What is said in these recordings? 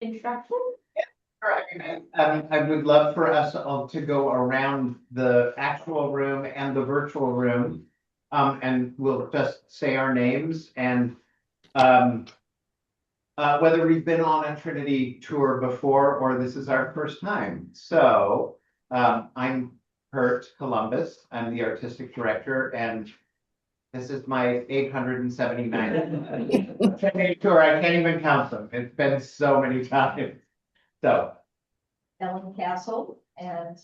introduction? Sure, I would love for us all to go around the actual room and the virtual room. And we'll just say our names and whether we've been on a Trinity tour before or this is our first time. So I'm Kurt Columbus. I'm the artistic director, and this is my 879th Trinity tour. I can't even count them. It's been so many times. So Ellen Castle, and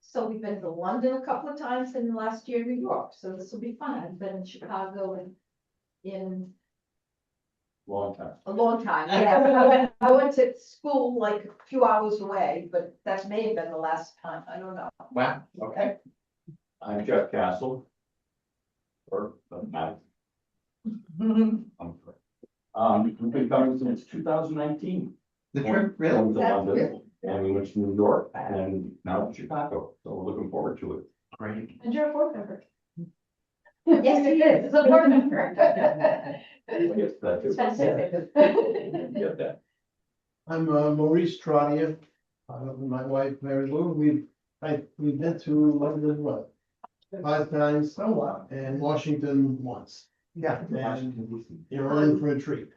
so we've been to London a couple of times in the last year, New York, so this will be fun. I've been in Chicago and in long time. a long time, yeah. I went to school like a few hours away, but that may have been the last time, I don't know. Wow, okay. I'm Jeff Castle. Or, Matt. We've been coming since 2019. The trip, Going really? to That's London, good. and we went to New York and now to Chicago, so we're looking forward to it. Great. And you're a board member. Yes, he is, he's a board member. Yes, that is. Fantastic. Get that. I'm Maurice Trotter. My wife Mary Lou. We've been to London what 5 times, and Washington once. Yeah. And you're in for a treat.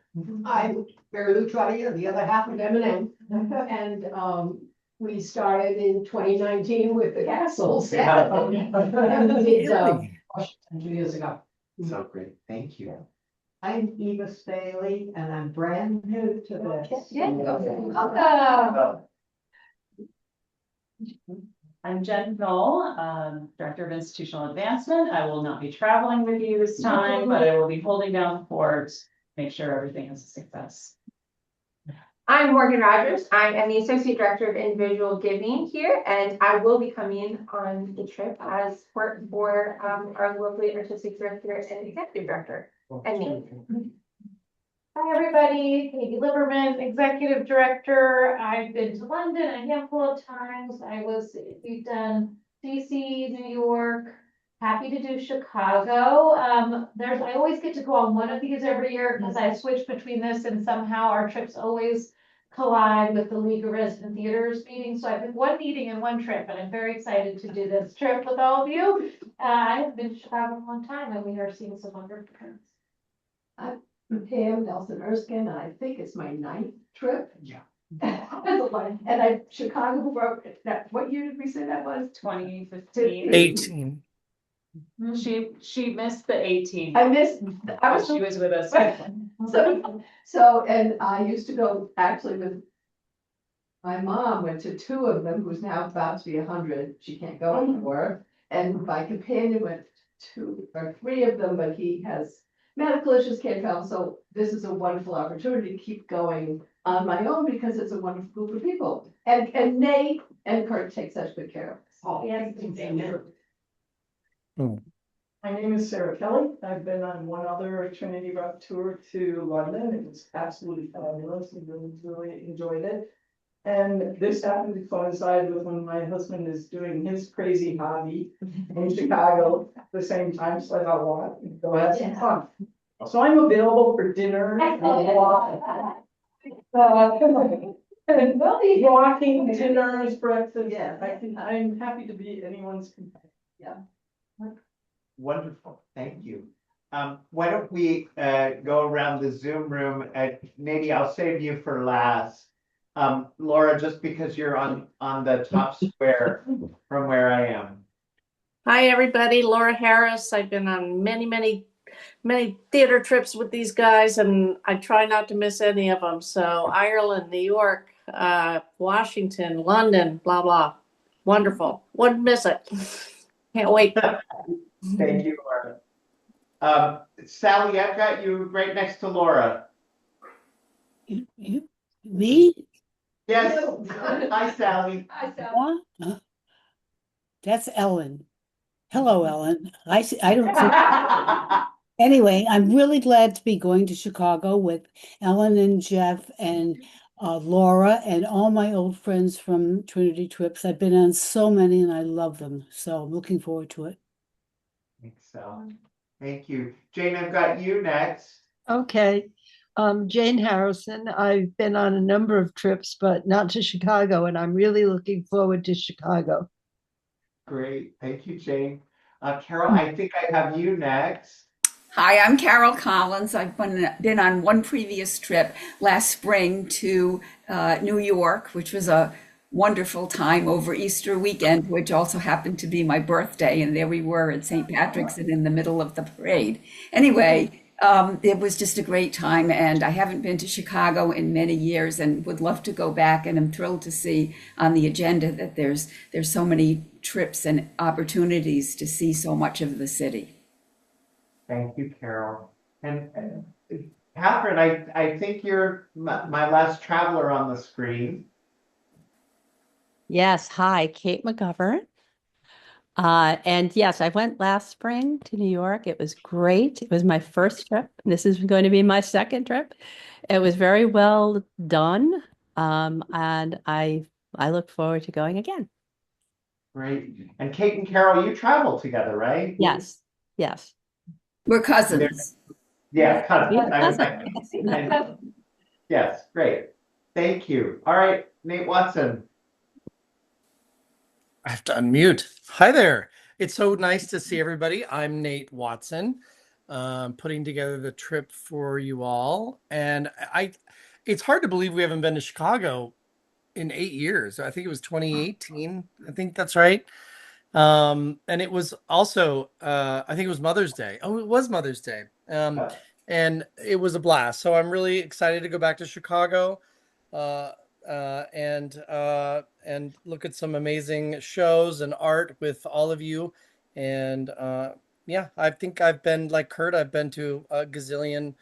I'm Mary Lou Trotter, the other half of M&M, and we started in 2019 with the castles. Yeah. And we did, Washington 2 years ago. So great, thank you. I'm Eva Staley, and I'm brand new to this. I'm Jen Knoll, Director of Institutional Advancement. I will not be traveling with you this time, but I will be holding down the fort, make sure everything is a success. I'm Morgan Rogers. I am the Associate Director of Individual Giving here, and I will be coming on the trip as support for our lovely Artistic Director and Executive Director, and me. Hi, everybody. Katie Liberman, Executive Director. I've been to London a handful of times. We've done DC, New York, happy to do Chicago. I always get to go on one of these every year because I switch between this and somehow our trips always collide with the League of Resident Theaters meeting. So I've been one meeting and one trip, and I'm very excited to do this trip with all of you. I have been to Chicago a long time, and we are seeing some wonderful friends. Pam Nelson Erskine, and I think it's my 9th trip. Yeah. And Chicago, what year did we say that was? 2015. 18. She missed the 18. I was She was with us. So, and I used to go actually with my mom, went to 2 of them, who's now about to be 100. She can't go anymore. And my companion went to 2 or 3 of them, but he has medical issues, can't travel. So this is a wonderful opportunity to keep going on my own because it's a wonderful group of people. And Nate and Kurt take such good care of us. Oh, yes. My name is Sarah Kelly. I've been on one other Trinity Rock tour to London. It was absolutely fabulous. We really enjoyed it. And this happened to coincide with when my husband is doing his crazy hobby in Chicago at the same time. So I thought, well, go have some fun. So I'm available for dinner. And walking, dinners, breakfast. Yeah. I'm happy to be anyone's companion. Yeah. Wonderful, thank you. Why don't we go around the Zoom room? Maybe I'll save you for last. Laura, just because you're on the top square from where I am. Hi, everybody. Laura Harris. I've been on many theater trips with these guys, and I try not to miss any of them. So Ireland, New York, Washington, London, blah, blah. Wonderful. Wouldn't miss it. Can't wait. Thank you, Laura. Sally, I've got you right next to Laura. Me? Yes. Hi, Sally. Hi, Sal. What? That's Ellen. Hello, Ellen. I don't think. Anyway, I'm really glad to be going to Chicago with Ellen and Jeff and Laura and all my old friends from Trinity trips. I've been on so many and I love them. So I'm looking forward to it. Thanks, Sal. Thank you. Jane, I've got you next. Okay. Jane Harrison. I've been on a number of trips, but not to Chicago, and I'm really looking forward to Chicago. Great, thank you, Jane. Carol, I think I have you next. Hi, I'm Carol Collins. I've been on one previous trip last spring to New York, which was a wonderful time over Easter weekend, which also happened to be my birthday. And there we were at St. Patrick's and in the middle of the parade. Anyway, it was just a great time. And I haven't been to Chicago in many years and would love to go back. And I'm thrilled to see on the agenda that there's so many trips and opportunities to see so much of the city. Thank you, Carol. And Catherine, I think you're my last traveler on the screen. Yes, hi, Kate McGovern. And yes, I went last spring to New York. It was great. It was my first trip. This is going to be my second trip. It was very well done. And I look forward to going again. Great. And Kate and Carol, you travel together, right? Yes, yes. We're cousins. Yeah, cousins. Cousins. Yes, great. Thank you. All right, Nate Watson. I have to unmute. Hi there. It's so nice to see everybody. I'm Nate Watson, putting together the trip for you all. And it's hard to believe we haven't been to Chicago in 8 years. I think it was 2018. I think that's right. And it was also, I think it was Mother's Day. Oh, it was Mother's Day. And it was a blast. So I'm really excited to go back to Chicago. And look at some amazing shows and art with all of you. And yeah, I think I've been like Kurt. I've been to a gazillion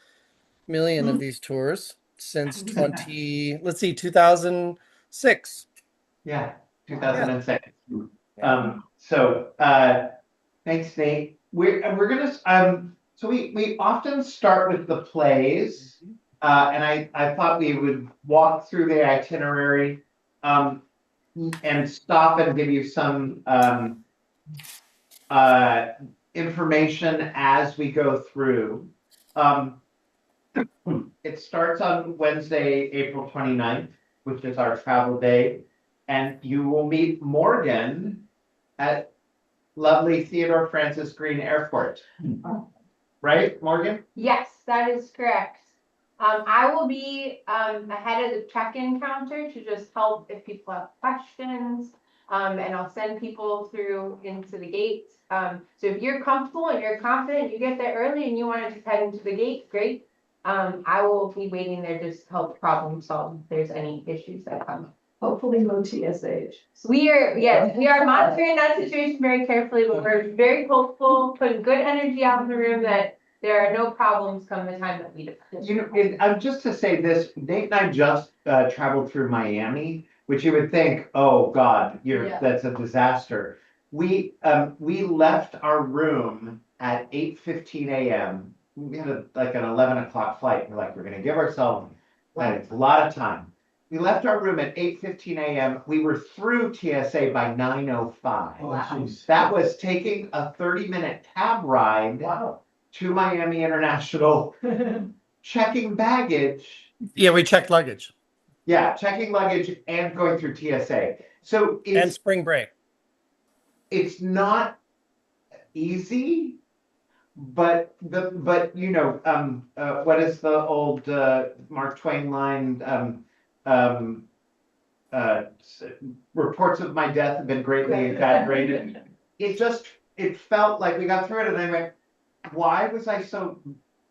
million of these tours since 2006. Yeah, 2006. Yeah. Thanks, Nate. We're gonna so we often start with the plays. And I thought we would walk through the itinerary and stop and give you some information as we go through. It starts on Wednesday, April 29th, which is our travel day. And you will meet Morgan at lovely Theodore Francis Green Airport. Right, Morgan? Yes, that is correct. I will be ahead of the check-in counter to just help if people have questions. And I'll send people through into the gates. So if you're comfortable and you're confident, you get there early and you want to just head into the gate, great. I will be waiting there just to help problem solve if there's any issues that come up. Hopefully no TSH. We are monitoring that situation very carefully, but we're very hopeful, putting good energy out in the room that there are no problems come the time that we depart. You know, just to say this, Nate and I just traveled through Miami, which you would think, oh God, that's a disaster. We left our room at 8:15 a.m. We had like an 11 o'clock flight. We're like, we're gonna give ourselves a lot of time. We left our room at 8:15 a.m. We were through TSA by 9:05. Wow. That was taking a 30-minute cab ride to Miami International, checking baggage. Yeah, we checked luggage. Yeah, checking luggage and going through TSA. So and spring break. It's not easy, but you know, what is the old Mark Twain line? Reports of my death have been greatly exaggerated. It felt like we got through it, and I went, why was I so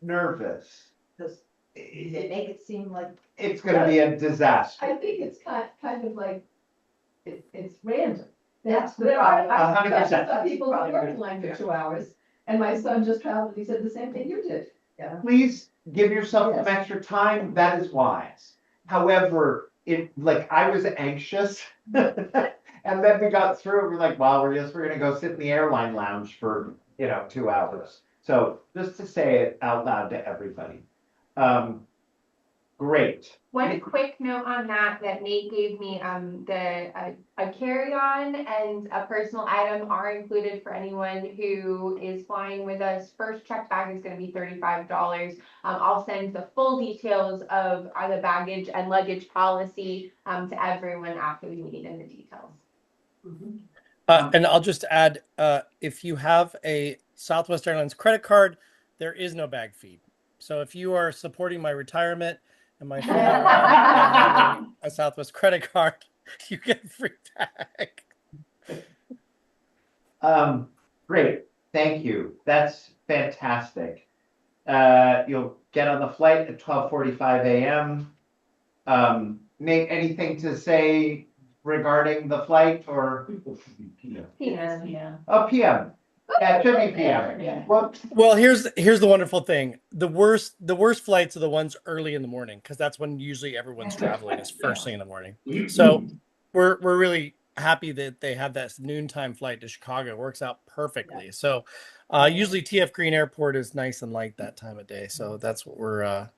nervous? Because they make it seem like it's going to be a disaster. I think it's kind of like it's random. That's there are 100%. people who work in line for 2 hours, and my son just traveled. He said the same thing you did. Yeah. Please give yourself some extra time. That is wise. However, I was anxious, and then we got through. We're like, well, we're going to go sit in the airline lounge for 2 hours. So just to say it out loud to everybody. Great. One quick note on that Nate gave me, a carry-on and a personal item are included for anyone who is flying with us. First check bag is gonna be $35. I'll send the full details of the baggage and luggage policy, to everyone after the meeting and the details. And I'll just add, if you have a Southwest Airlines credit card, there is no bag fee. So if you are supporting my retirement and my family having a Southwest credit card, you get a free bag. Great. Thank you. That's fantastic. You'll get on the flight at 12:45 a.m. Nate, anything to say regarding the flight or? Yeah. Oh, PM. Yeah, it should be PM. Yeah. Well, here's the wonderful thing. The worst flights are the ones early in the morning, because that's when usually everyone's traveling, is first thing in the morning. So we're really happy that they have that noontime flight to Chicago. It works out perfectly. So usually TF Green Airport is nice and light that time of day. So that's what we're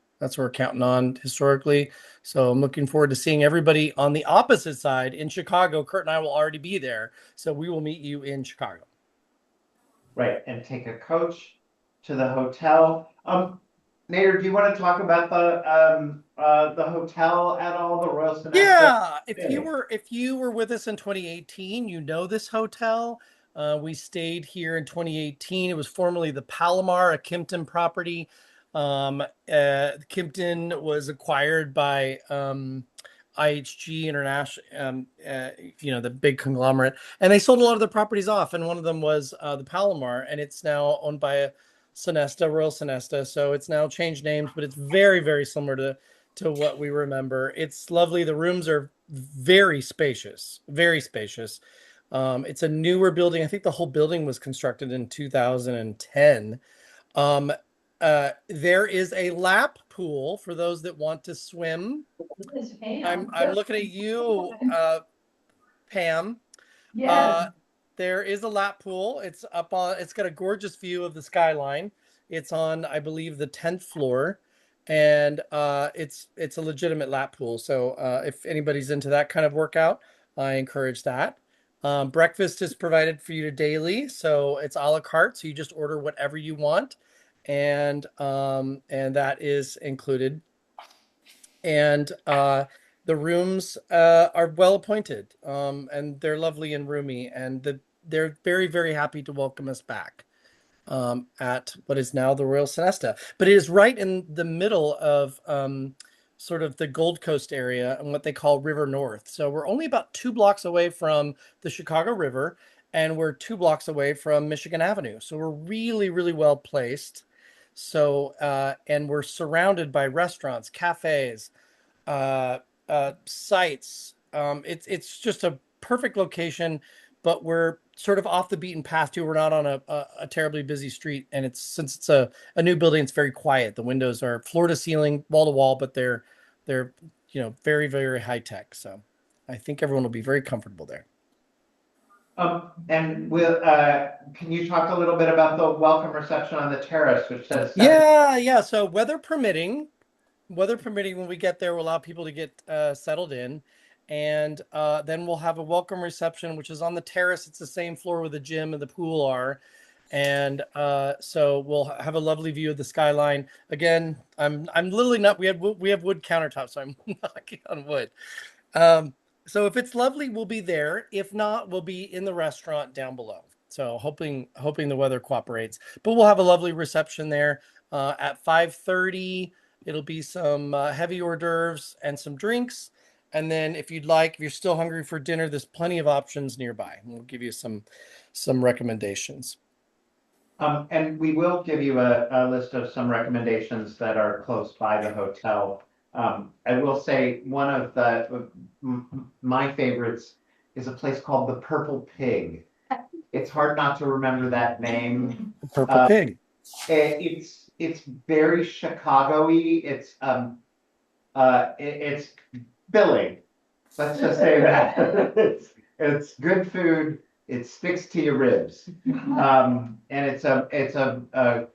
counting on historically. So I'm looking forward to seeing everybody on the opposite side in Chicago. Kurt and I will already be there. So we will meet you in Chicago. Right, and take a coach to the hotel. Nader, do you want to talk about the hotel at all, the Royal Sonesta? Yeah, if you were with us in 2018, you know this hotel. We stayed here in 2018. It was formerly the Palomar, a Kimpton property. Kimpton was acquired by IHG International, the big conglomerate, and they sold a lot of their properties off. And one of them was the Palomar, and it's now owned by a Sonesta, Royal Sonesta. So it's now changed names, but it's very, very similar to what we remember. It's lovely. The rooms are very spacious, very spacious. It's a newer building. I think the whole building was constructed in 2010. There is a lap pool for those that want to swim. I'm looking at you, Pam. Yes. There is a lap pool. It's got a gorgeous view of the skyline. It's on, I believe, the 10th floor, and it's a legitimate lap pool. So if anybody's into that kind of workout, I encourage that. Breakfast is provided for you daily, so it's a la carte. So you just order whatever you want, and that is included. And the rooms are well appointed, and they're lovely and roomy, and they're very, very happy to welcome us back at what is now the Royal Sonesta. But it is right in the middle of sort of the Gold Coast area and what they call River North. So we're only about 2 blocks away from the Chicago River, and we're 2 blocks away from Michigan Avenue. So we're really, really well placed. So and we're surrounded by restaurants, cafes, sites. It's just a perfect location, but we're sort of off the beaten path too. We're not on a terribly busy street, and since it's a new building, it's very quiet. The windows are floor to ceiling, wall to wall, but they're very, very high tech. So I think everyone will be very comfortable there. And can you talk a little bit about the welcome reception on the terrace, which says Yeah. So weather permitting, when we get there, we'll allow people to get settled in, and then we'll have a welcome reception, which is on the terrace. It's the same floor where the gym and the pool are, and so we'll have a lovely view of the skyline. Again, I'm literally not. We have wood countertops, so I'm knocking on wood. So if it's lovely, we'll be there. If not, we'll be in the restaurant down below. So hoping the weather cooperates. But we'll have a lovely reception there at 5:30. It'll be some heavy hors d'oeuvres and some drinks. And then if you're still hungry for dinner, there's plenty of options nearby. We'll give you some recommendations. And we will give you a list of some recommendations that are close by the hotel. I will say one of my favorites is a place called the Purple Pig. It's hard not to remember that name. Purple Pig. It's very Chicago-y. It's billing. Let's just say that. It's good food. It sticks to your ribs. And it's about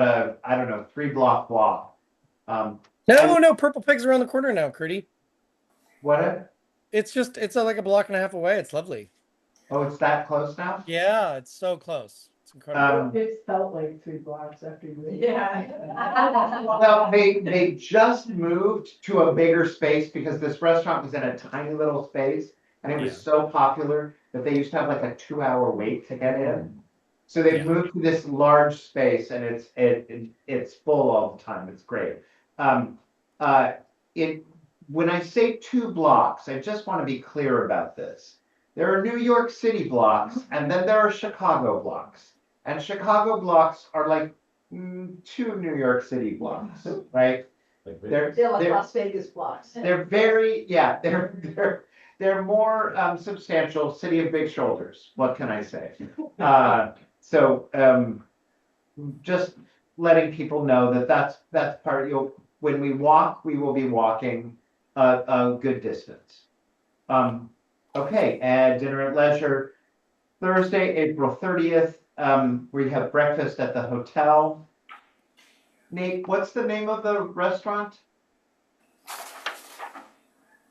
a 3-block walk. No, Purple Pig's around the corner now, Curdy. What? It's like a block and a half away. It's lovely. Oh, it's that close now? Yeah, it's so close. It's incredible. It felt like 3 blocks after you. Well, they just moved to a bigger space because this restaurant was in a tiny little space and it was Yeah. so popular that they used to have like a 2 hour wait to get in. So they've Yeah. moved to this large space and it's full all the time. It's great. Um, it when I say 2 blocks, I just want to be clear about this. There are New York City blocks and then there are Chicago blocks. And Chicago blocks are like 2 New York City blocks, right? They're Las Vegas blocks. they're very, yeah, they're more substantial. City of big shoulders. What can I say? So just letting people know that that's part. When we walk, we will be walking a good distance. Okay, and dinner at leisure Thursday, April 30th. We have breakfast at the hotel. Nate, what's the name of the restaurant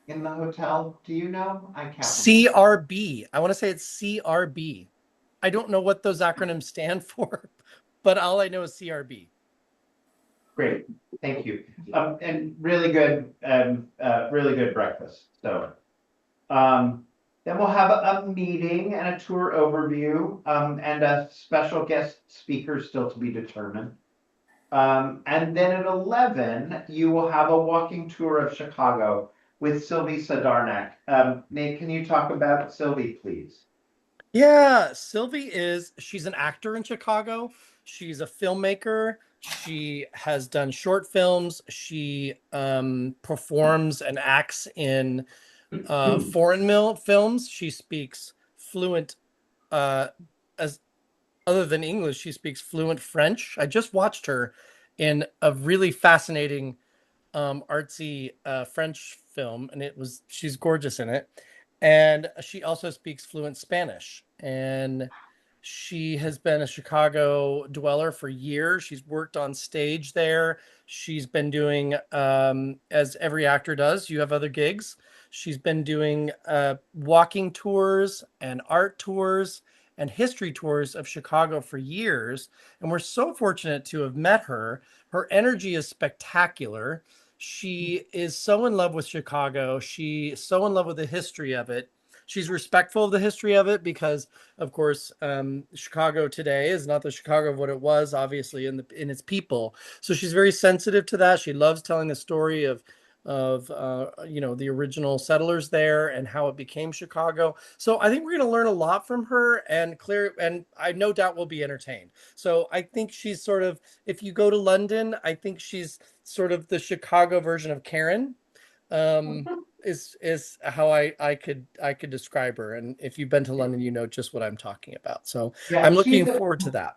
in the hotel? Do you know? I can't remember. CRB. I want to say it's CRB. I don't know what those acronyms stand for, but all I know is CRB. Great, thank you. And really good breakfast. So, then we'll have a meeting and a tour overview, and a special guest speaker still to be determined. And then at 11, you will have a walking tour of Chicago with Sylvie Sadarnak. Nate, can you talk about Sylvie, please? Yeah, she's an actor in Chicago. She's a filmmaker. She has done short films. She performs and acts in foreign films. She speaks fluent, as other than English, she speaks fluent French. I just watched her in a really fascinating artsy French film, and she's gorgeous in it. And she also speaks fluent Spanish. And she has been a Chicago dweller for years. She's worked on stage there. She's been doing, as every actor does, you have other gigs. She's been doing walking tours and art tours and history tours of Chicago for years. And we're so fortunate to have met her. Her energy is spectacular. She is so in love with Chicago. She's so in love with the history of it. She's respectful of the history of it because, of course, Chicago today is not the Chicago of what it was, obviously, in its people. So she's very sensitive to that. She loves telling the story of the original settlers there and how it became Chicago. So I think we're going to learn a lot from her, and I no doubt will be entertained. So I think she's sort of, if you go to London, I think she's sort of the Chicago version of Karen. Is how I could describe her. And if you've been to London, you know just what I'm talking about. So Yeah, I'm looking forward to that.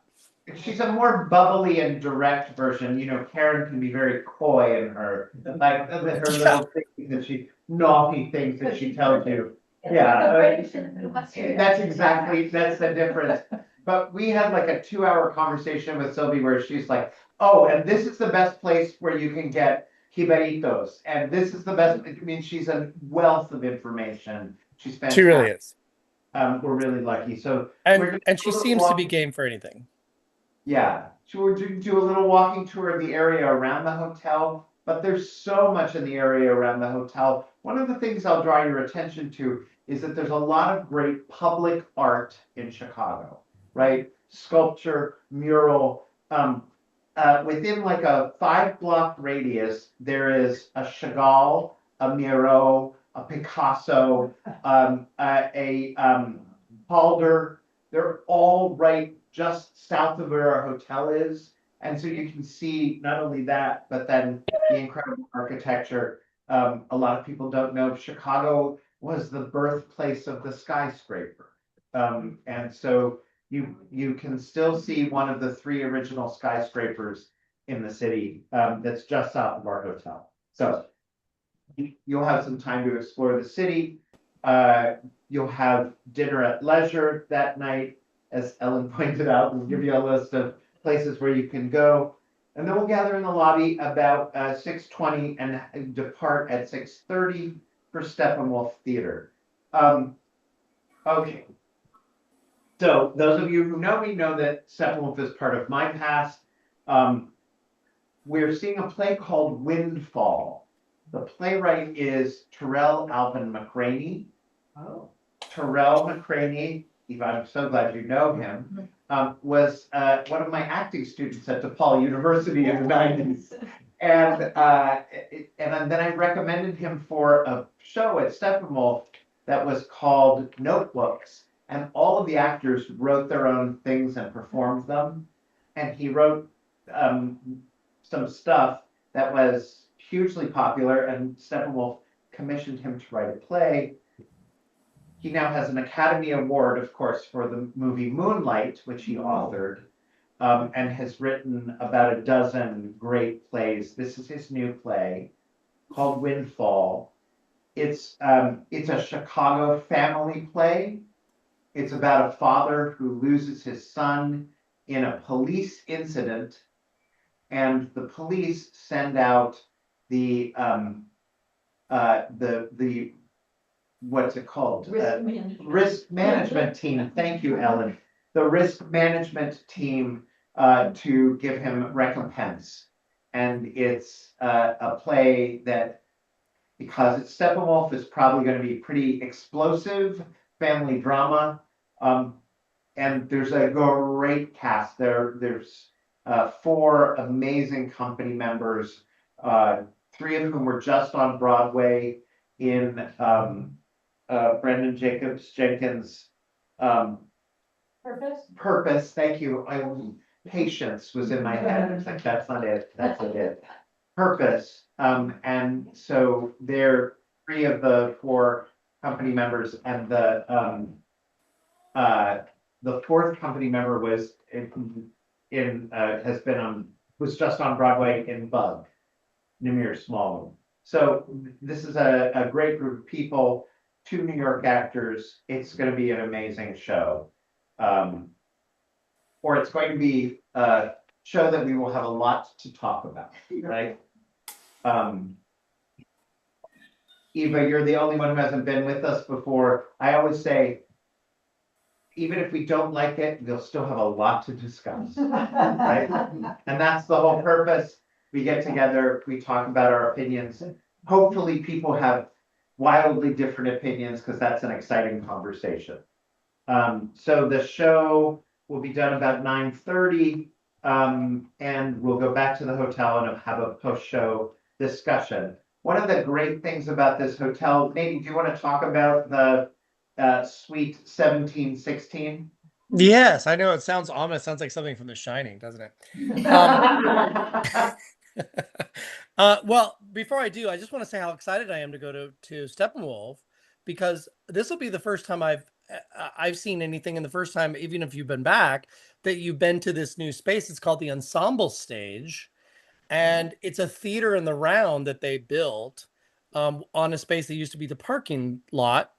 She's a more bubbly and direct version. Karen can be very coy in her, like her little things naughty things that she tells you. Yeah, that's the difference. But we had like a 2 hour conversation with Sylvie where she's like, oh, and this is the best place where you can get jibaritos, and this is the best. I mean, she's a wealth of information. She's fantastic. She really is. We're really lucky. So and she seems to be game for anything. Yeah, so we're do a little walking tour of the area around the hotel, but there's so much in the area around the hotel. One of the things I'll draw your attention to is that there's a lot of great public art in Chicago, right? Sculpture, mural. Within like a 5 block radius, there is a Chagall, a Miro, a Picasso, a Calder. They're all right just south of where our hotel is. And so you can see not only that, but then the incredible architecture. A lot of people don't know Chicago was the birthplace of the skyscraper. And so you can still see one of the 3 original skyscrapers in the city that's just south of our hotel. So you'll have some time to explore the city. You'll have dinner at leisure that night. As Ellen pointed out, we'll give you a list of places where you can go. And then we'll gather in the lobby about 6:20 and depart at 6:30 for Steppenwolf Theater. Okay. So those of you who know me know that Steppenwolf is part of my past. We're seeing a play called Windfall. The playwright is Terrell Alvin McCraney. Oh. Terrell McCraney, Eva, I'm so glad you know him, was one of my acting students at DePaul University in the 90s. And then I recommended him for a show at Steppenwolf that was called Notebooks. And all of the actors wrote their own things and performed them. And he wrote some stuff that was hugely popular, and Steppenwolf commissioned him to write a play. He now has an Academy Award, of course, for the movie Moonlight, which he authored, and has written about a dozen great plays. This is his new play called Windfall. It's a Chicago family play. It's about a father who loses his son in a police incident, and the police send out the what's it called? Risk management team. Thank you, Ellen. The risk management team to give him recompense. And it's a play that, because it's Steppenwolf, is probably going to be pretty explosive family drama. And there's a great cast. There's 4 amazing company members, 3 of whom were just on Broadway in Brendan Jenkins' Purpose. Thank you. Patience was in my head. It's like, that's not it. That's not it. Purpose. And so they're 3 of the 4 company members, and the 4th company member was was just on Broadway in Bug, Namir Smallwood. So this is a great group of people, 2 New York actors. It's going to be an amazing show. Or it's going to be a show that we will have a lot to talk about, right? Eva, you're the only one who hasn't been with us before. I always say, even if we don't like it, we'll still have a lot to discuss, right? And that's the whole purpose. We get together, we talk about our opinions. Hopefully people have wildly different opinions, because that's an exciting conversation. So the show will be done about 9:30, and we'll go back to the hotel and have a post-show discussion. One of the great things about this hotel, Nate, do you want to talk about the suite 1716? Yes, I know it sounds ominous. Sounds like something from The Shining, doesn't it? Well, before I do, I just want to say how excited I am to go to Steppenwolf, because this will be the first time I've seen anything, and the first time, even if you've been back, that you've been to this new space. It's called the Ensemble Stage, and it's a theater in the round that they built on a space that used to be the parking lot.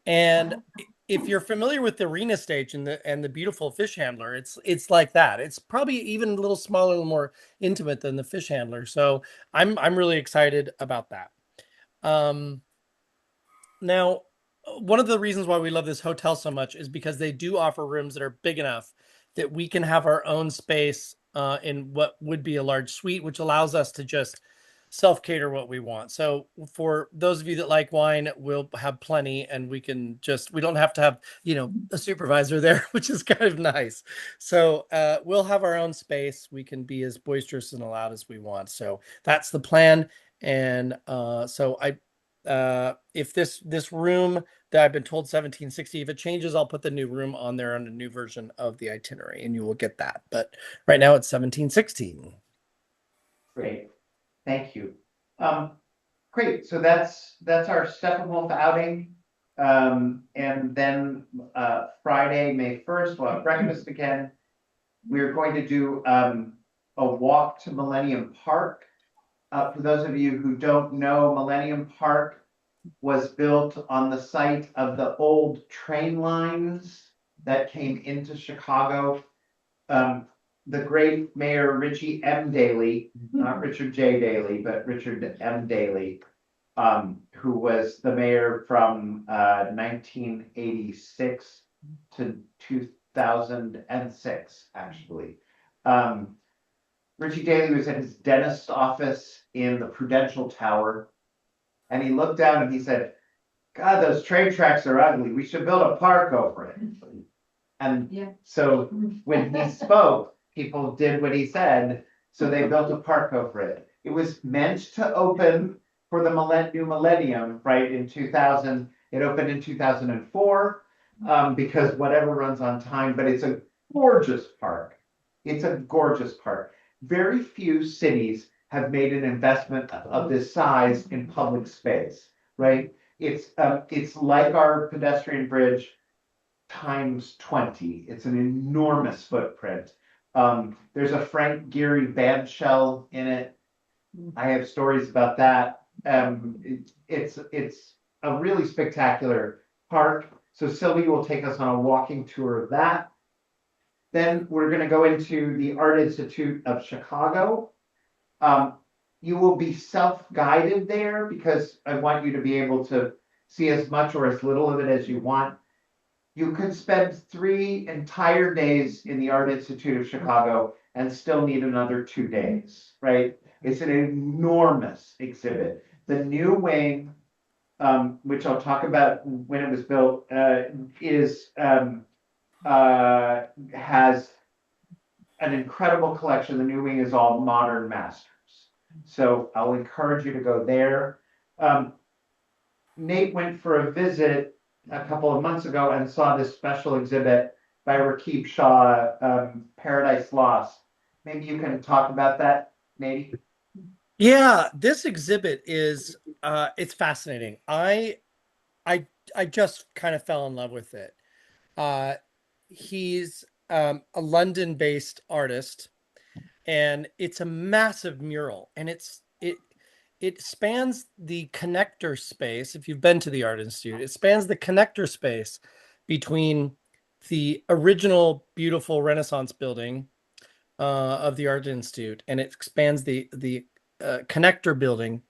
And if you're familiar with the arena stage and the beautiful fish handler, it's like that. It's probably even a little smaller, a little more intimate than the fish handler. So I'm really excited about that. Now, one of the reasons why we love this hotel so much is because they do offer rooms that are big enough that we can have our own space in what would be a large suite, which allows us to just self-cater what we want. So for those of you that like wine, we'll have plenty, and we don't have to have, a supervisor there, which is kind of nice. So we'll have our own space. We can be as boisterous and loud as we want. So that's the plan. And so if this room that I've been told 1760, if it changes, I'll put the new room on there on a new version of the itinerary, and you will get that. But right now it's 1716. Great. Thank you. Great. So that's our Steppenwolf outing. And then Friday, May 1st, we'll have breakfast again. We're going to do a walk to Millennium Park. For those of you who don't know, Millennium Park was built on the site of the old train lines that came into Chicago. the great Mayor Richie M. Daley, not Richard J. Daley, but Richard M. Daley, who was the mayor from 1986 to 2006, actually. Richie Daley was in his dentist's office in the Prudential Tower, and he looked down and he said, "God, those train tracks are ugly. We should build a park over it." And so when he spoke, people did what he said. So they built a park over it. It was meant to open for the new millennium, right? In 2000, it opened in 2004 because whatever runs on time, but it's a gorgeous park. It's a gorgeous park. Very few cities have made an investment of this size in public space, right? It's like our pedestrian bridge times 20. It's an enormous footprint. There's a Frank Gehry band shell in it. I have stories about that. It's a really spectacular park. So Sylvie will take us on a walking tour of that. Then we're going to go into the Art Institute of Chicago. You will be self-guided there because I want you to be able to see as much or as little of it as you want. You could spend 3 entire days in the Art Institute of Chicago and still need another 2 days, right? It's an enormous exhibit. The new wing, which I'll talk about when it was built, has an incredible collection. The new wing is all modern masters. So I'll encourage you to go there. Nate went for a visit a couple of months ago and saw this special exhibit by Rakib Shah, Paradise Lost. Maybe you can talk about that, Nate? Yeah, this exhibit is it's fascinating. I just kind of fell in love with it. He's a London-based artist, and it's a massive mural, and it spans the connector space. If you've been to the Art Institute, it spans the connector space between the original beautiful Renaissance building of the Art Institute, and it expands the connector building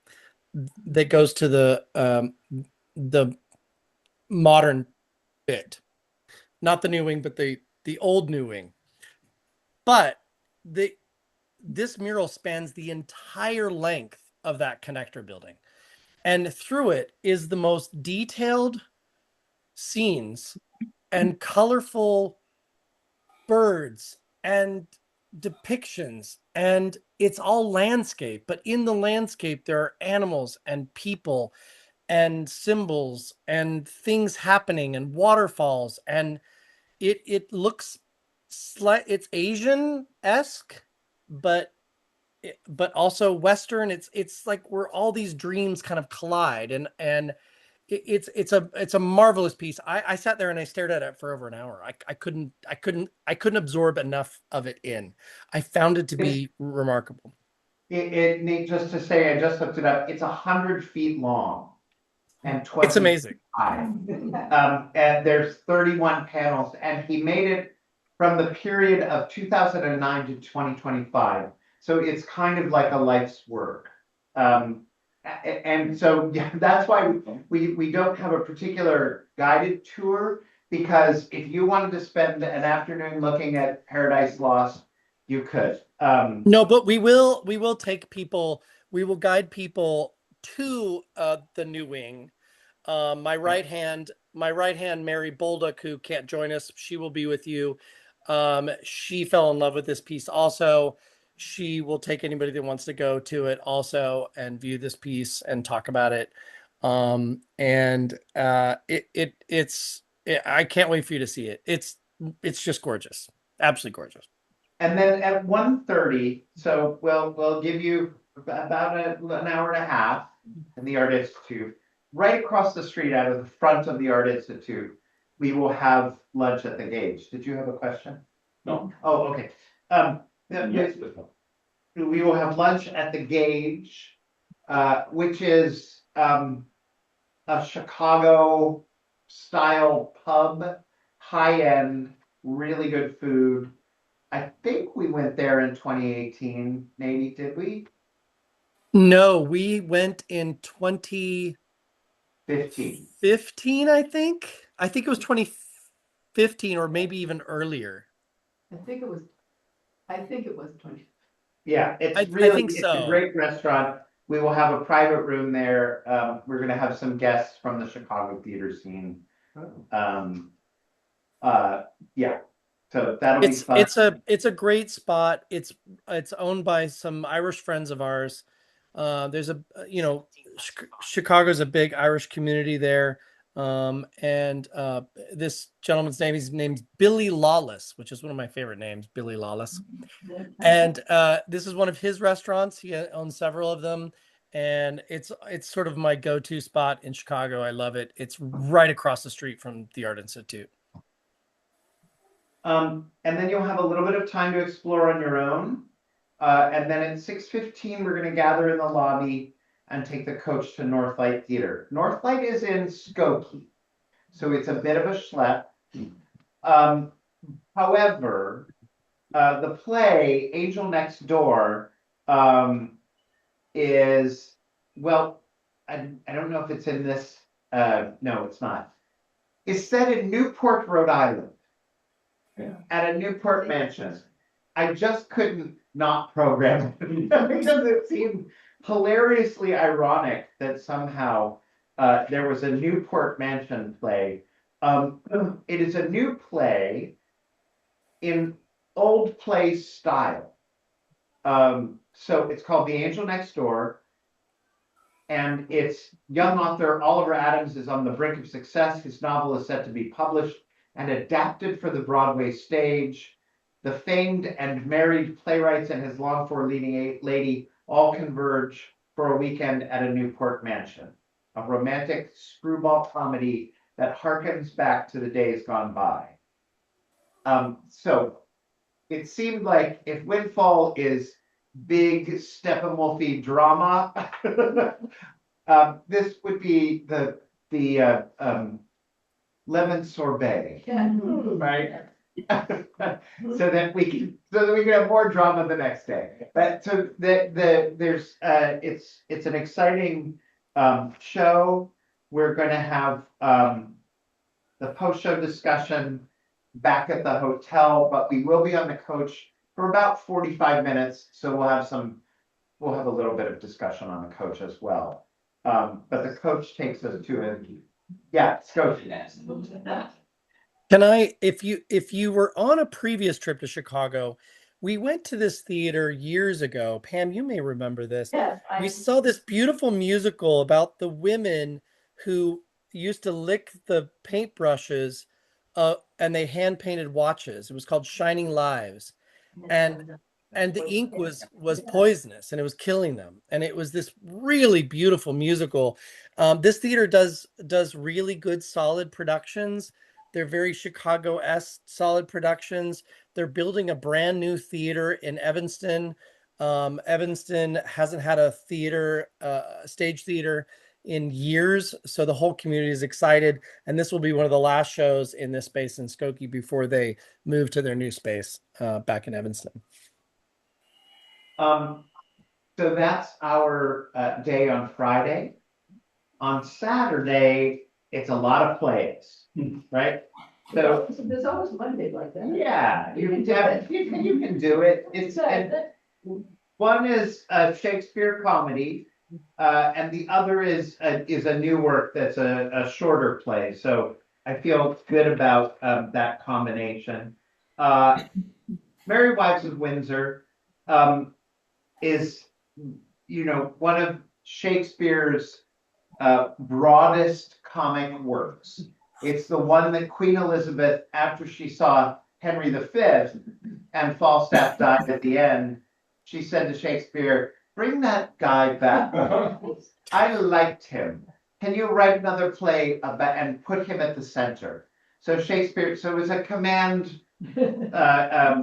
that goes to the modern bit, not the new wing, but the old new wing. But this mural spans the entire length of that connector building, and through it is the most detailed scenes and colorful birds and depictions, and it's all landscape, but in the landscape there are animals and people and symbols and things happening and waterfalls, and it looks it's Asian-esque, but also Western. It's like where all these dreams kind of collide, and it's a marvelous piece. I sat there and I stared at it for over an hour. I couldn't absorb enough of it in. I found it to be remarkable. Nate, just to say, I just looked it up. It's 100 feet long and 20 It's amazing. high. And there's 31 panels, and he made it from the period of 2009 to 2025. So it's kind of like a life's work. And so yeah, that's why we don't have a particular guided tour, because if you wanted to spend an afternoon looking at Paradise Lost, you could. No, but we will take people. We will guide people to the new wing. My right hand, Mary Bolduc, who can't join us, she will be with you. She fell in love with this piece also. She will take anybody that wants to go to it also and view this piece and talk about it. I can't wait for you to see it. It's just gorgeous, absolutely gorgeous. And then at 1:30, so we'll give you about an hour and a half in the Art Institute. Right across the street out of the front of the Art Institute, we will have lunch at the Gauge. Did you have a question? No. Oh, okay. Yes, but no. We will have lunch at the Gauge, which is a Chicago style pub, high end, really good food. I think we went there in 2018, maybe, did we? No, we went in 2015, 15. I think. I think it was 2015 or maybe even earlier. I think it was 20. Yeah, I think it's a so. great restaurant. We will have a private room there. We're gonna have some guests from the Chicago theater scene. Yeah, so that'll be fun. It's a great spot. It's owned by some Irish friends of ours. There's Chicago's a big Irish community there. And this gentleman's name, his name's Billy Lawless, which is one of my favorite names, Billy Lawless. And this is one of his restaurants. He owns several of them, and it's sort of my go-to spot in Chicago. I love it. It's right across the street from the Art Institute. And then you'll have a little bit of time to explore on your own. And then at 6:15, we're gonna gather in the lobby and take the coach to Northlight Theater. Northlight is in Skokie, so it's a bit of a schlep. However, the play Angel Next Door is, well, I don't know if it's in this. No, it's not. It's set in Newport, Rhode Island, at a Newport mansion. I just couldn't not program it because it seemed hilariously ironic that somehow there was a Newport mansion play. It is a new play in old play style. So it's called The Angel Next Door, and it's young author Oliver Adams is on the brink of success. His novel is set to be published and adapted for the Broadway stage. The famed and married playwrights and his longed-for leading lady all converge for a weekend at a Newport mansion, a romantic screwball comedy that harkens back to the days gone by. So it seemed like if Windfall is big Steppenwolfy drama, this would be the lemon sorbet, right? so that we can have more drama the next day. But so there's it's an exciting show. We're going to have the post-show discussion back at the hotel, but we will be on the coach for about 45 minutes. So we'll have a little bit of discussion on the coach as well. But the coach takes us to a Scotia. Can I, if you were on a previous trip to Chicago, we went to this theater years ago. Pam, you may remember this. Yes, We saw this beautiful musical about the women who used to lick the paintbrushes, and they hand painted watches. It was called Shining Lives, and the ink was poisonous and it was killing them. And it was this really beautiful musical. This theater does really good, solid productions. They're very Chicago-esque solid productions. They're building a brand new theater in Evanston. Evanston hasn't had a theater, stage theater in years. So the whole community is excited. And this will be one of the last shows in this space in Skokie before they move to their new space back in Evanston. So that's our day on Friday. On Saturday, it's a lot of plays, right? So There's always Monday like that. yeah, you can do it. One is a Shakespeare comedy, and the other is a new work that's a shorter play. So I feel good about that combination. Merry Wives of Windsor is, one of Shakespeare's broadest comic works. It's the one that Queen Elizabeth, after she saw Henry V and Falstaff died at the end, she said to Shakespeare, "Bring that guy back. I liked him. Can you write another play about and put him at the center?" So Shakespeare, so it was a command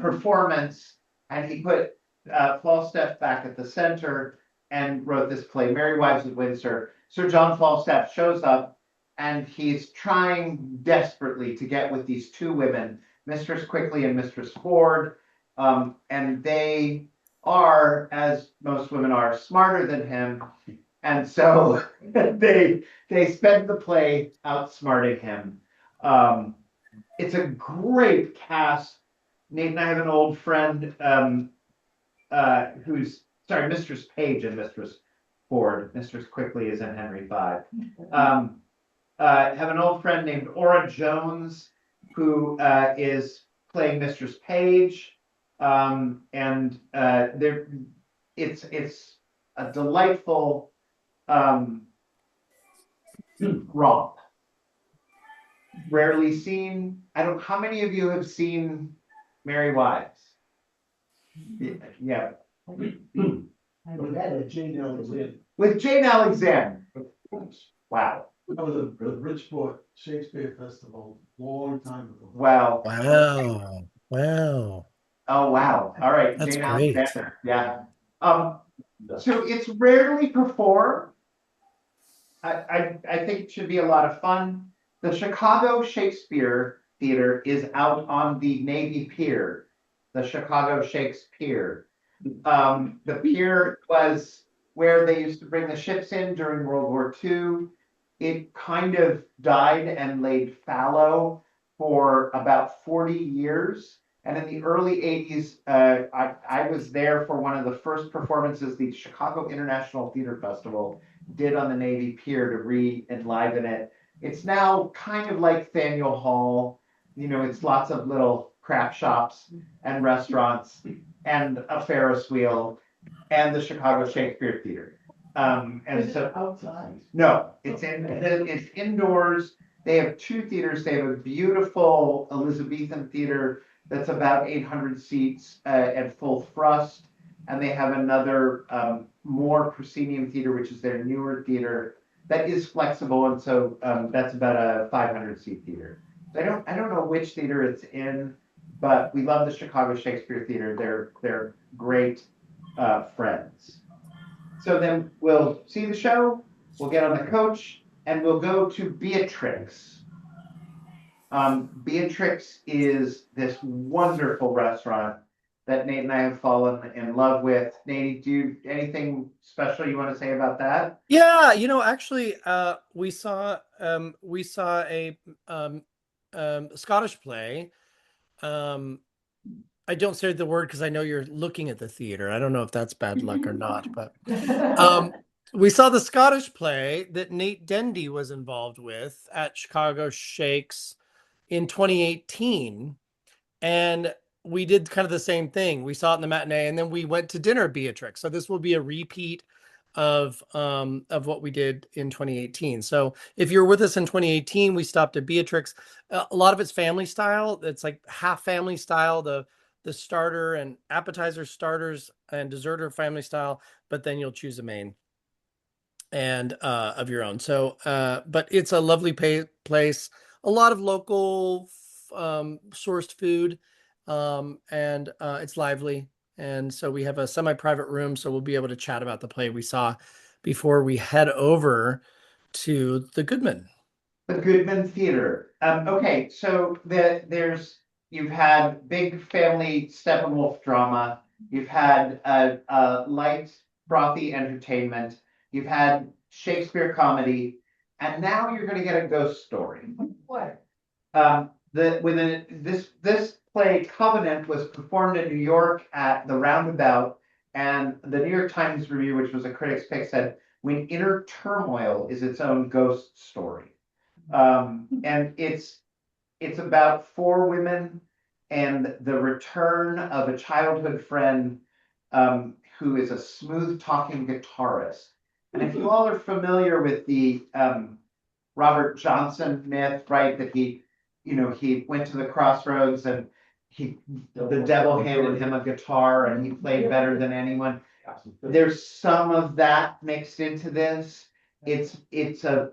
performance, and he put Falstaff back at the center and wrote this play, Merry Wives of Windsor. Sir John Falstaff shows up and he's trying desperately to get with these two women, Mistress Quickly and Mistress Ford. And they are, as most women are, smarter than him. And so they spend the play outsmarting him. It's a great cast. Nate and I have an old friend who's, sorry, Mistress Page and Mistress Ford. Mistress Quickly is in Henry V. Have an old friend named Aura Jones, who is playing Mistress Page. And it's a delightful romp. Rarely seen. I don't. How many of you have seen Merry Wives? Yeah. Jane Alexander. With Jane Alexander. Wow. That was a Bridgeport Shakespeare Festival, long time ago. Wow. Wow. Wow. Oh wow. All right. That's Jane great. Alexander. Yeah. So it's rarely performed. I think it should be a lot of fun. The Chicago Shakespeare Theater is out on the Navy Pier, the Chicago Shakespeare. The pier was where they used to bring the ships in during World War II. It kind of died and laid fallow for about 40 years. And in the early 80s, I was there for one of the first performances the Chicago International Theater Festival did on the Navy Pier to re-enliven it. It's now kind of like Faneuil Hall. You know, it's lots of little craft shops and restaurants and a Ferris wheel and the Chicago Shakespeare Theater. And Is so it outside? no, it's indoors. They have two theaters. They have a beautiful Elizabethan theater that's about 800 seats at full thrust. And they have another more proscenium theater, which is their newer theater that is flexible. And so that's about a 500 seat theater. So I don't know which theater it's in, but we love the Chicago Shakespeare Theater. They're great friends. So then we'll see the show, we'll get on the coach, and we'll go to Beatrix. Beatrix is this wonderful restaurant that Nate and I have fallen in love with. Nate, do you anything special you want to say about that? Yeah, actually, we saw a Scottish play. I don't say the word because I know you're looking at the theater. I don't know if that's bad luck or not, but we saw the Scottish play that Nate Dendy was involved with at Chicago Shakes in 2018. And we did kind of the same thing. We saw it in the matinee and then we went to dinner at Beatrix. So this will be a repeat of what we did in 2018. So if you're with us in 2018, we stopped at Beatrix. A lot of it's family style. It's like half family style. The starter and appetizer starters and dessert are family style, but then you'll choose a main and of your own. So, but it's a lovely place. A lot of local sourced food, and it's lively. And so we have a semi-private room, so we'll be able to chat about the play we saw before we head over to the Goodman. The Goodman Theater. Okay, so you've had big family Steppenwolf drama. You've had light, frothy entertainment. You've had Shakespeare comedy, and now you're going to get a ghost story. What? This play Covenant was performed in New York at the Roundabout, and the New York Times Review, which was a critic's pick, said when inner turmoil is its own ghost story. And it's about four women and the return of a childhood friend who is a smooth talking guitarist. And if you all are familiar with the Robert Johnson myth, right, that he went to the crossroads and the devil handed him a guitar and he played better than anyone. There's some of that mixed into this. It's a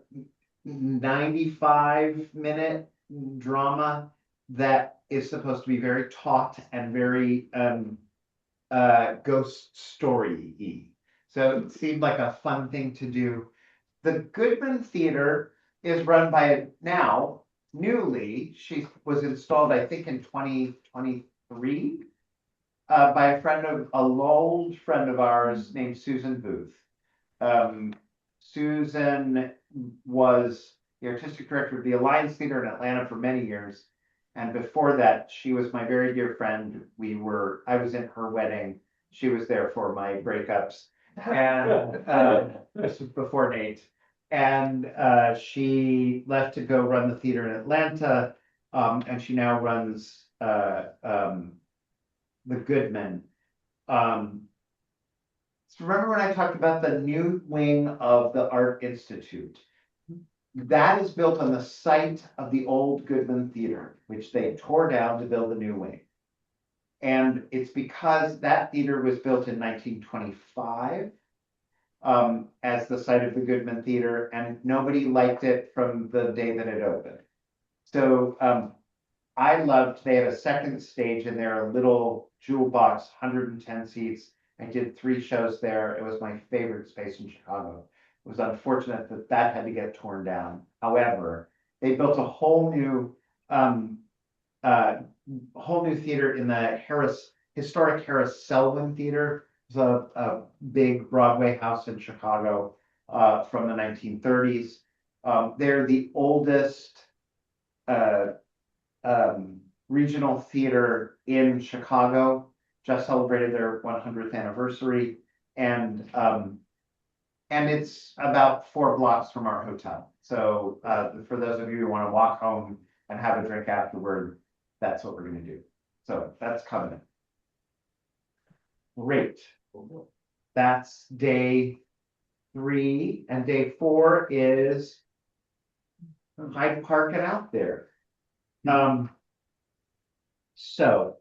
95-minute drama that is supposed to be very taut and very ghost story-y. So it seemed like a fun thing to do. The Goodman Theater is run by now, newly, she was installed, I think, in 2023. by an old friend of ours named Susan Booth. Susan was the artistic director of the Alliance Theater in Atlanta for many years. And before that, she was my very dear friend. I was in her wedding. She was there for my breakups. And this was before Nate. And she left to go run the theater in Atlanta. And she now runs the Goodman. So remember when I talked about the new wing of the Art Institute? That is built on the site of the old Goodman Theater, which they tore down to build the new wing. And it's because that theater was built in 1925 as the site of the Goodman Theater, and nobody liked it from the day that it opened. So they had a second stage in there, a little jewel box, 110 seats. I did 3 shows there. It was my favorite space in Chicago. It was unfortunate that had to get torn down. However, they built a whole new theater in the historic Harris Selwyn Theater. It was a big Broadway house in Chicago from the 1930s. They're the oldest regional theater in Chicago. Just celebrated their 100th anniversary, and it's about 4 blocks from our hotel. So for those of you who want to walk home and have a drink afterward, that's what we're going to do. So that's coming. Great. That's day 3, and day 4 is Hyde Park and out there. So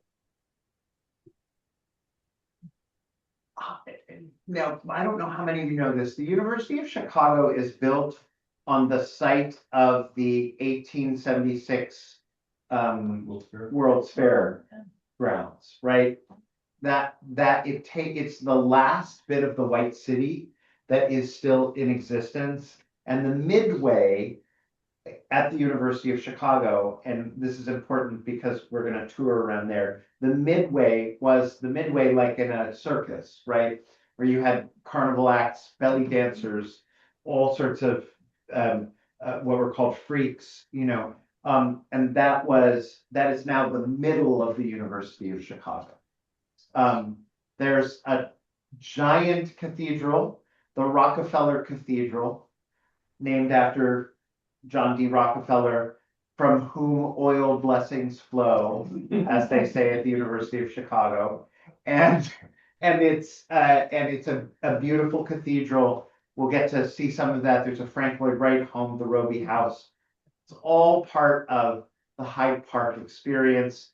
now, I don't know how many of you know this. The University of Chicago is built on the site of the 1876 World's Fair grounds, right? It's the last bit of the White City that is still in existence, and the Midway at the University of Chicago, and this is important because we're going to tour around there. The Midway was the Midway like in a circus, right? Where you had carnival acts, belly dancers, all sorts of what were called freaks, and that is now the middle of the University of Chicago. There's a giant cathedral, the Rockefeller Cathedral, named after John D. Rockefeller, from whom oil blessings flow, as they say at the University of Chicago, and it's a beautiful cathedral. We'll get to see some of that. There's a Frank Lloyd Wright home, the Roby House. It's all part of the Hyde Park experience,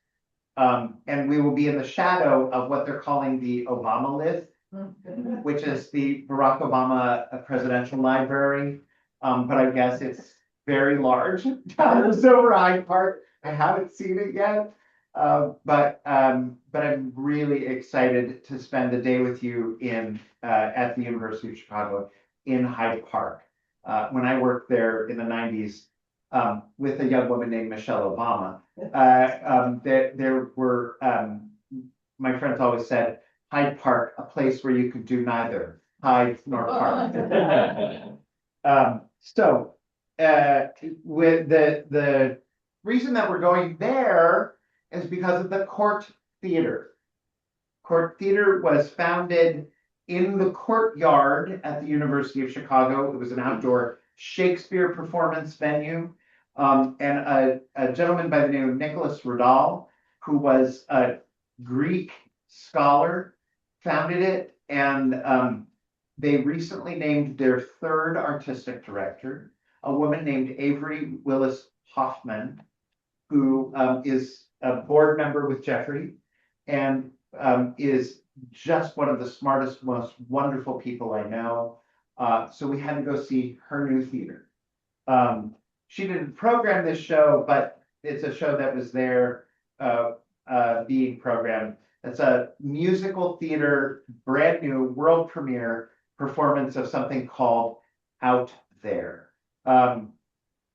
and we will be in the shadow of what they're calling the Obama Lith, which is the Barack Obama Presidential Library, but I guess it's very large down the Silver Hyde Park. I haven't seen it yet, but I'm really excited to spend a day with you at the University of Chicago in Hyde Park. When I worked there in the 90s with a young woman named Michelle Obama, there were my friends always said Hyde Park, a place where you could do neither Hyde nor Park. With the reason that we're going there is because of the Court Theater. Court Theater was founded in the courtyard at the University of Chicago. It was an outdoor Shakespeare performance venue. And a gentleman by the name of Nicholas Rodal, who was a Greek scholar, founded it. And they recently named their 3rd artistic director, a woman named Avery Willis Hoffman, who is a board member with Jeffrey and is just one of the smartest, most wonderful people I know. So we had to go see her new theater. She didn't program this show, but it's a show that was there being programmed. It's a musical theater, brand new world premiere performance of something called Out There.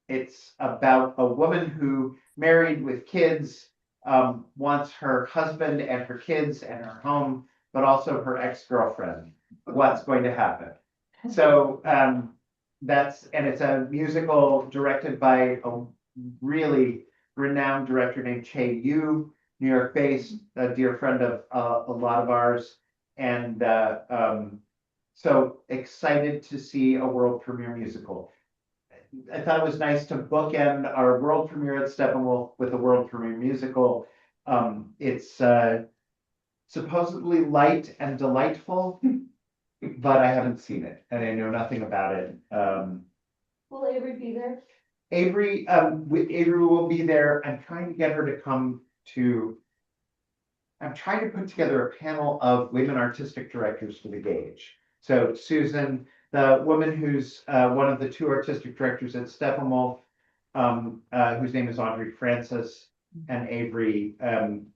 It's about a woman who married with kids wants her husband and her kids and her home, but also her ex-girlfriend. What's going to happen? So it's a musical directed by a really renowned director named Che Yu, New York based, a dear friend of a lot of ours. And so excited to see a world premiere musical. I thought it was nice to bookend our world premiere at Steppenwolf with a world premiere musical. It's supposedly light and delightful, but I haven't seen it and I know nothing about it. Will Avery be there? Avery will be there. I'm trying to get her to come to. I'm trying to put together a panel of women artistic directors for the Gauge. So Susan, the woman who's one of the two artistic directors at Steppenwolf, whose name is Audrey Francis, and Avery.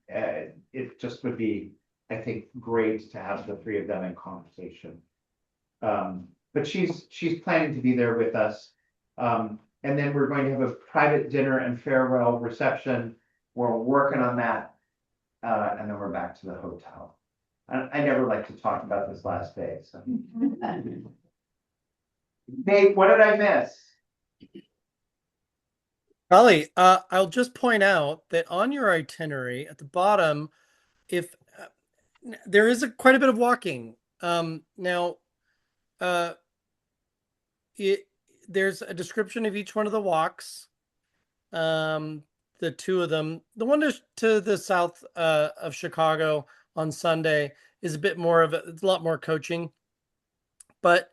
It just would be, I think, great to have the three of them in conversation. But she's planning to be there with us. And then we're going to have a private dinner and farewell reception. We're working on that. And then we're back to the hotel. I never like to talk about this last day. So. Nate, what did I miss? Golly, I'll just point out that on your itinerary at the bottom, if there is quite a bit of walking. Now, there's a description of each one of the walks. The two of them, the one to the south of Chicago on Sunday is a bit more of it's a lot more coaching, but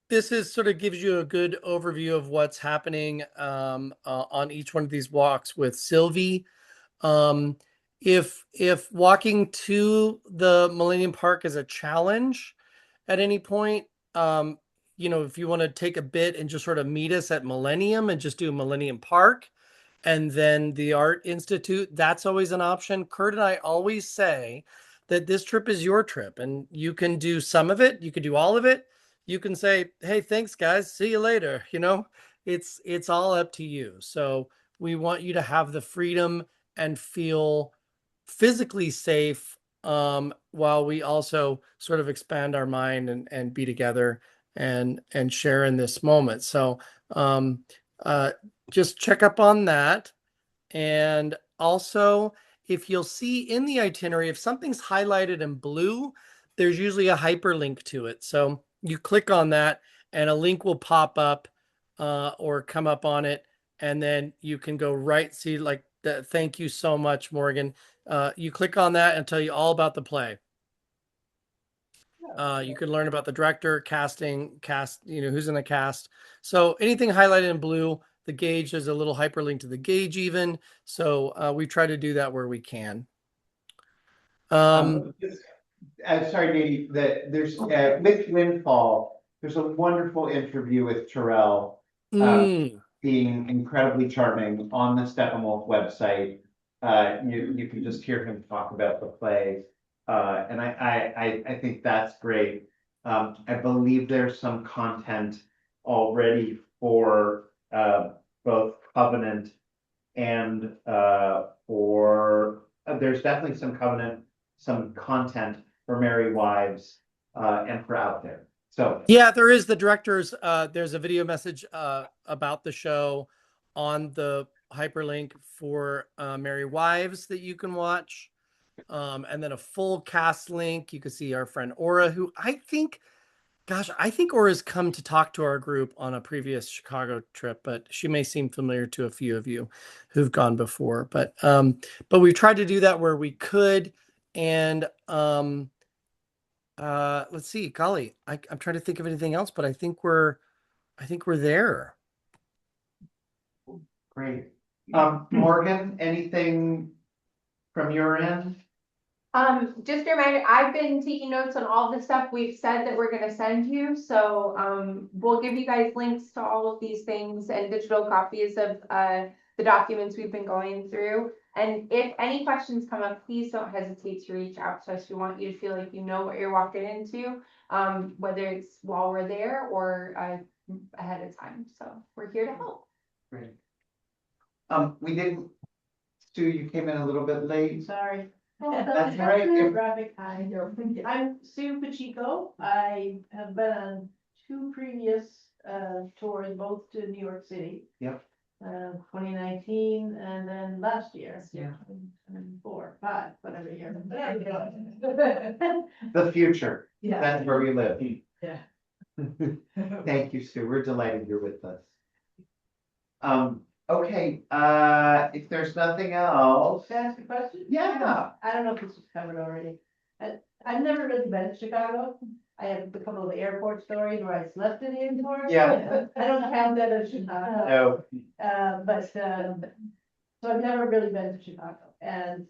this is sort of gives you a good overview of what's happening on each one of these walks with Sylvie. If walking to the Millennium Park is a challenge at any point, if you want to take a bit and just sort of meet us at Millennium and just do Millennium Park and then the Art Institute, that's always an option. Kurt and I always say that this trip is your trip and you can do some of it, you can do all of it. You can say, hey, thanks guys, see you later. It's all up to you. So we want you to have the freedom and feel physically safe while we also sort of expand our mind and be together and share in this moment. So just check up on that. And also, if you'll see in the itinerary, if something's highlighted in blue, there's usually a hyperlink to it. So you click on that and a link will pop up or come up on it. And then you can go right, see like that. Thank you so much, Morgan. You click on that and tell you all about the play. You can learn about the director, cast, who's in the cast. So anything highlighted in blue, the Gauge, there's a little hyperlink to the Gauge even. So we try to do that where we can. Sorry, Nady, there's with Windfall, there's a wonderful interview with Terrell, being incredibly charming on the Steppenwolf website. You can just hear him talk about the play. And I think that's great. I believe there's some content already for both Covenant and there's definitely some content for Merry Wives and for Out There. So yeah, there is the director's. There's a video message about the show on the hyperlink for Merry Wives that you can watch. And then a full cast link. You can see our friend Aura, who I think Aura's come to talk to our group on a previous Chicago trip, but she may seem familiar to a few of you who've gone before. But we've tried to do that where we could. And let's see, golly, I'm trying to think of anything else, but I think we're there. Great. Morgan, anything from your end? Just a reminder, I've been taking notes on all the stuff we've said that we're gonna send you, so we'll give you guys links to all of these things and digital copies of the documents we've been going through. And if any questions come up, please don't hesitate to reach out to us. We want you to feel like you know what you're walking into, whether it's while we're there or ahead of time. So we're here to help. Great. We didn't Sue, you came in a little bit late. Sorry. That's all right. Traffic, I'm Sue Pacheco. I have been on 2 previous tours, both to New York City. Yep. 2019 and then last year. Yeah. 4, 5, whatever year. The future. Yeah. That's where we live. Yeah. Thank you, Sue. We're delighted you're with us. Okay, if there's nothing else. Can I ask a question? Yeah. I don't know if this was covered already. I've never really been to Chicago. I have a couple of airport stories where I slept in the airport. Yeah. I don't count that as Chicago. No. So I've never really been to Chicago. And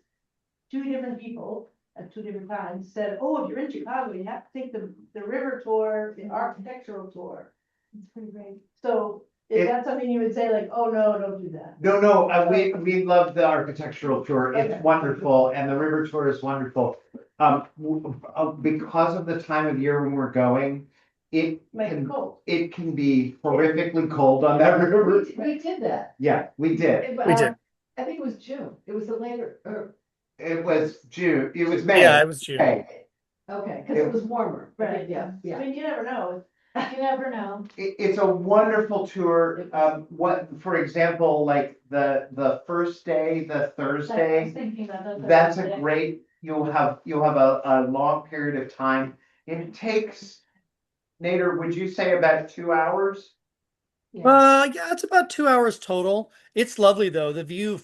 2 different people at 2 different times said, oh, if you're in Chicago, you have to take the river tour, the architectural tour. It's pretty great. So is that something you would say like, oh, no, don't do that? No, we love the architectural tour. It's Okay. wonderful, and the river tour is wonderful. Because of the time of year when we're going, it can be horrifically cold on that river. We did that. Yeah, we did. We did. I think it was June. It was the later, or, It was June. It was May. Yeah, it was June. May. okay, because it was warmer. Right. Yeah, I yeah. mean, you never know. You never know. It's a wonderful tour. For example, like the first day, the I was Thursday, thinking that. that's a great. You'll have a long period of time. It takes, Nader, would you say about 2 hours? Yeah, it's about 2 hours total. It's lovely though, the view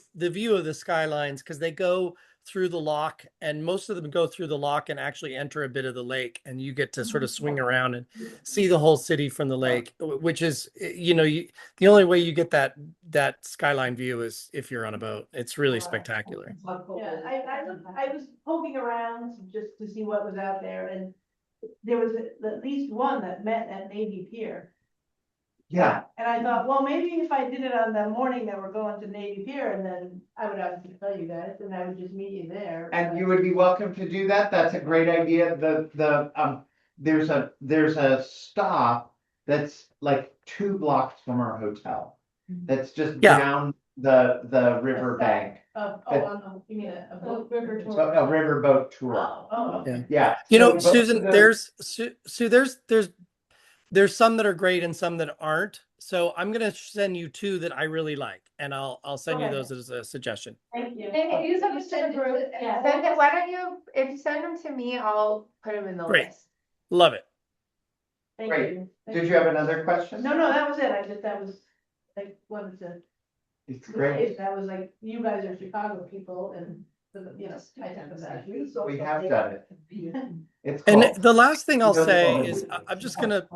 of the skylines, because they go through the lock, and most of them go through the lock and actually enter a bit of the lake, and you get to sort of swing around and see the whole city from the lake, which is, the only way you get that skyline view is if you're on a boat. It's really spectacular. Yeah, I was poking around just to see what was out there, and there was at least one that met at Navy Pier. Yeah. And I thought, well, maybe if I did it on the morning that we're going to Navy Pier, and then I would have to tell you guys, and I would just meet you there. And you would be welcome to do that. That's a great idea. There's a stop that's like 2 blocks from our hotel. That's just down the river bank. You mean a boat river tour? So a river boat tour. Okay. Yeah. Susan, there's some that are great and some that aren't. So I'm gonna send you 2 that I really like, and I'll send you those as a suggestion. Thank you. And you send it to group. Yeah. Why don't you, if you send them to me, I'll put them in the Great. list. Love it. Thank Great. you. Did you have another question? No, that was it. I wanted to. It's great. That was like, you guys are Chicago people and, I think of that. We have done it. It's And cool. the last thing I'll You know the say law. is I'm just gonna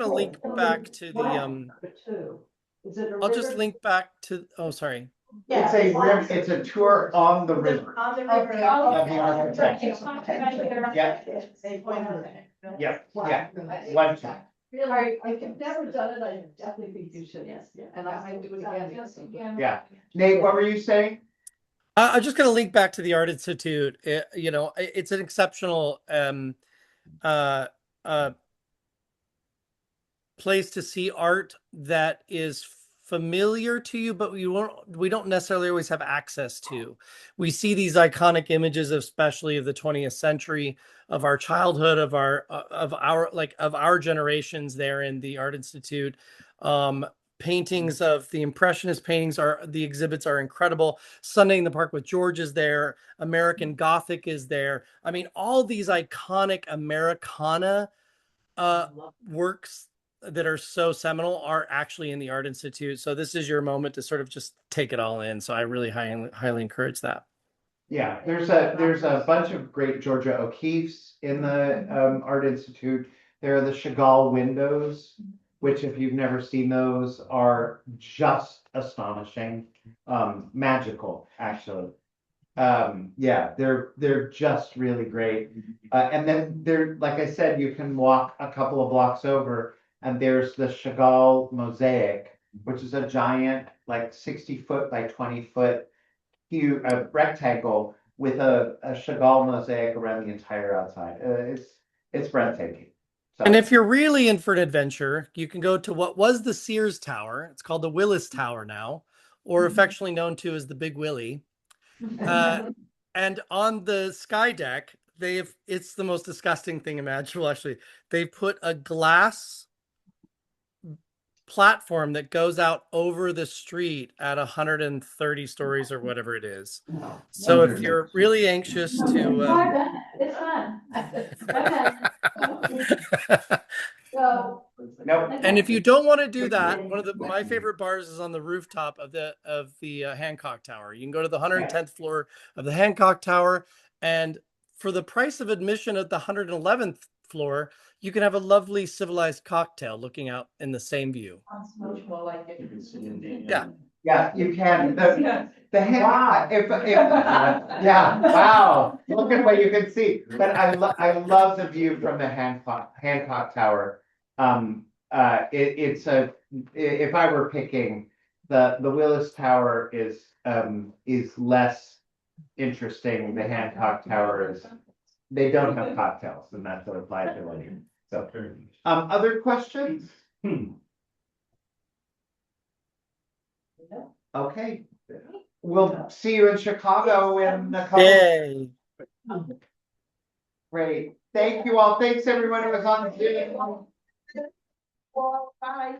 link back to the I'll just link back to, oh, sorry. It's a tour on the river. On the river. Of the architecture. Yeah, one time. Really, I've never done it. I definitely think you should. Yes. And I might do it again. Yeah. Nate, what were you saying? I'm just going to link back to the Art Institute. It's an exceptional place to see art that is familiar to you, but we don't necessarily always have access to. We see these iconic images, especially of the 20th century, of our childhood, of our generations there in the Art Institute. Paintings of the Impressionist paintings the exhibits are incredible. Sunday in the Park with George is there. American Gothic is there. I mean, all these iconic Americana works that are so seminal are actually in the Art Institute. So this is your moment to sort of just take it all in. So I really highly encourage that. Yeah, there's a bunch of great Georgia O'Keeffe's in the Art Institute. There are the Chagall windows, which if you've never seen those are just astonishing, magical actually. Yeah, they're just really great. And then like I said, you can walk a couple of blocks over and there's the Chagall mosaic, which is a giant, like 60-foot by 20-foot huge rectangle with a Chagall mosaic around the entire outside. It's breathtaking. So. And if you're really in for an adventure, you can go to what was the Sears Tower. It's called the Willis Tower now, or affectionately known to as the Big Willie. And on the sky deck, it's the most disgusting thing imaginable, actually. They put a glass platform that goes out over the street at 130 stories or whatever it is. So if you're really anxious to I've done it. It's fun. So. Nope. and if you don't want to do that, one of my favorite bars is on the rooftop of the Hancock Tower. You can go to the 110th floor of the Hancock Tower, and for the price of admission at the 111th floor, you can have a lovely civilized cocktail looking out in the same view. Yeah. Yeah, you can. The Hancock, yeah, wow, look at what you can see. But I love the view from the Hancock Tower. If I were picking, the Willis Tower is less interesting. The Hancock Tower is, they don't have cocktails, and that's what applies to it. So, other questions? Okay, we'll see you in Chicago in a couple. Yay. Great, thank you all. Thanks everyone who was on Zoom. Bye.